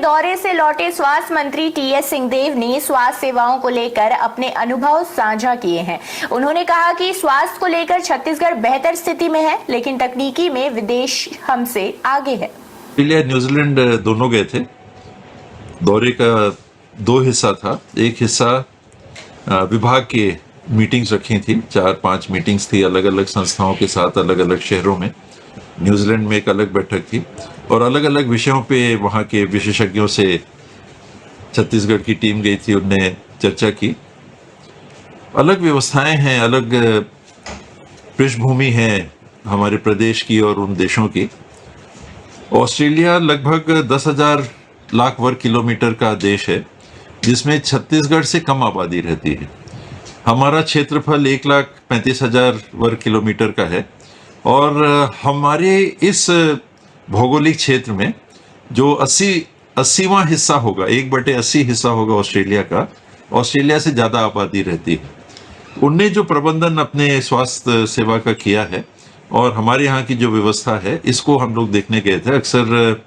दौरे से लौटे स्वास्थ्य मंत्री टीएस सिंहदेव ने स्वास्थ्य सेवाओं को लेकर अपने अनुभव साझा किए हैं। उन्होंने कहा कि स्वास्थ्य को लेकर छत्तीसगढ़ बेहतर स्थिति में है, लेकिन तकनीकी में विदेश हमसे आगे है। ऑस्ट्रेलिया न्यूजीलैंड दोनों गए थे। दौरे का दो हिस्सा था। एक हिस्सा विभाग के मीटिंग्स रखी थी, 4-5 मीटिंग्स थी अलग अलग संस्थाओं के साथ अलग अलग शहरों में। न्यूजीलैंड में एक अलग बैठक थी और अलग अलग विषयों पे वहाँ के विशेषज्ञों से छत्तीसगढ़ की टीम गई थी, उनने चर्चा की। अलग व्यवस्थाएं हैं, अलग पृष्ठभूमि है हमारे प्रदेश की और उन देशों की। ऑस्ट्रेलिया लगभग 10,000 लाख वर्ग किलोमीटर का देश है, जिसमें छत्तीसगढ़ से कम आबादी रहती है। हमारा क्षेत्रफल 1,35,000 वर्ग किलोमीटर का है और हमारे इस भौगोलिक क्षेत्र में जो 80वां हिस्सा होगा, 1/80 हिस्सा होगा ऑस्ट्रेलिया का, ऑस्ट्रेलिया से ज़्यादा आबादी रहती है। उनने जो प्रबंधन अपने स्वास्थ्य सेवा का किया है और हमारे यहाँ की जो व्यवस्था है, इसको हम लोग देखने गए थे। अक्सर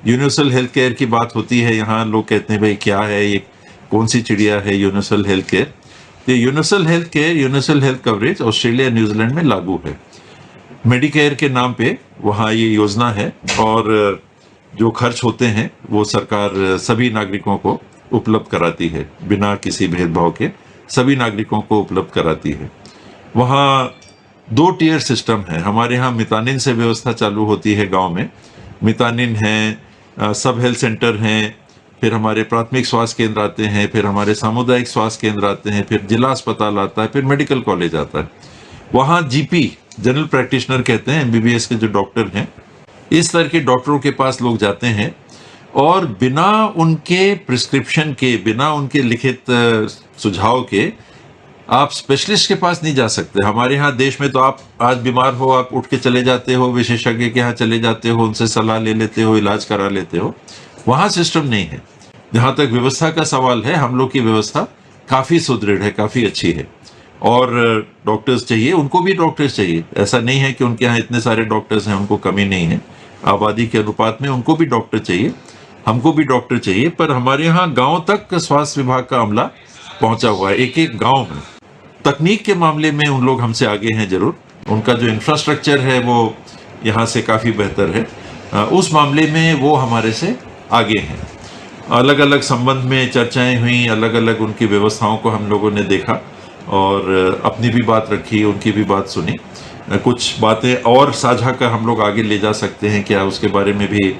यूनिवर्सल हेल्थ केयर की बात होती है, यहाँ लोग कहते हैं भाई क्या है ये, कौन सी चिड़िया है यूनिवर्सल हेल्थ केयर। ये universal health care, universal health coverage Australia New Zealand में लागू है। मेडिकेयर के नाम पे वहाँ ये योजना है और जो खर्च होते हैं वो सरकार सभी नागरिकों को उपलब्ध कराती है, बिना किसी भेदभाव के सभी नागरिकों को उपलब्ध कराती है। वहाँ 2 टियर सिस्टम है। हमारे यहाँ मितानिन से व्यवस्था चालू होती है गांव में। मितानिन है, सब हेल्थ सेंटर हैं, फिर हमारे प्राथमिक स्वास्थ्य केंद्र आते हैं, फिर हमारे सामुदायिक स्वास्थ्य केंद्र आते हैं, फिर जिला अस्पताल आता है, फिर मेडिकल कॉलेज आता है। वहाँ जीपी, जनरल प्रैक्टिशनर कहते हैं, एमबीबीएस के जो डॉक्टर हैं, इस तरह के डॉक्टरों के पास लोग जाते हैं और बिना उनके प्रिस्क्रिप्शन के, बिना उनके लिखित सुझाव के आप स्पेशलिस्ट के पास नहीं जा सकते। हमारे यहाँ देश में तो आप आज बीमार हो, आप उठ के चले जाते हो, विशेषज्ञ के यहाँ चले जाते हो, उनसे सलाह ले लेते हो, इलाज करा लेते हो। वहाँ सिस्टम नहीं है। जहाँ तक व्यवस्था का सवाल है, हम लोग की व्यवस्था काफ़ी सुदृढ़ है, काफ़ी अच्छी है और डॉक्टर्स चाहिए, उनको भी डॉक्टर्स चाहिए। ऐसा नहीं है कि उनके यहाँ इतने सारे डॉक्टर्स हैं, उनको कमी नहीं है। आबादी के अनुपात में उनको भी डॉक्टर चाहिए, हमको भी डॉक्टर चाहिए। पर हमारे यहाँ गाँव तक स्वास्थ्य विभाग का अमला पहुँचा हुआ है, एक गाँव में। तकनीक के मामले में उन लोग हमसे आगे हैं जरूर। उनका जो इंफ्रास्ट्रक्चर है वो यहाँ से काफ़ी बेहतर है, उस मामले में वो हमारे से आगे हैं। अलग अलग संबंध में चर्चाएं हुई, अलग अलग उनकी व्यवस्थाओं को हम लोगों ने देखा और अपनी भी बात रखी, उनकी भी बात सुनी। कुछ बातें और साझा कर हम लोग आगे ले जा सकते हैं क्या, उसके बारे में भी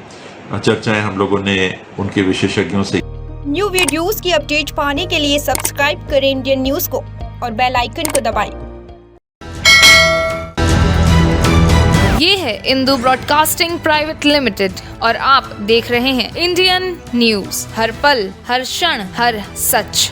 चर्चाएं हम लोगों ने उनके विशेषज्ञों से। न्यू वीडियोस की अपडेट पाने के लिए सब्सक्राइब करें इंडियन न्यूज को और बेल आइकन को दबाएं। ये है इंदू ब्रॉडकास्टिंग प्राइवेट लिमिटेड और आप देख रहे हैं इंडियन न्यूज, हर पल, हर क्षण, हर सच।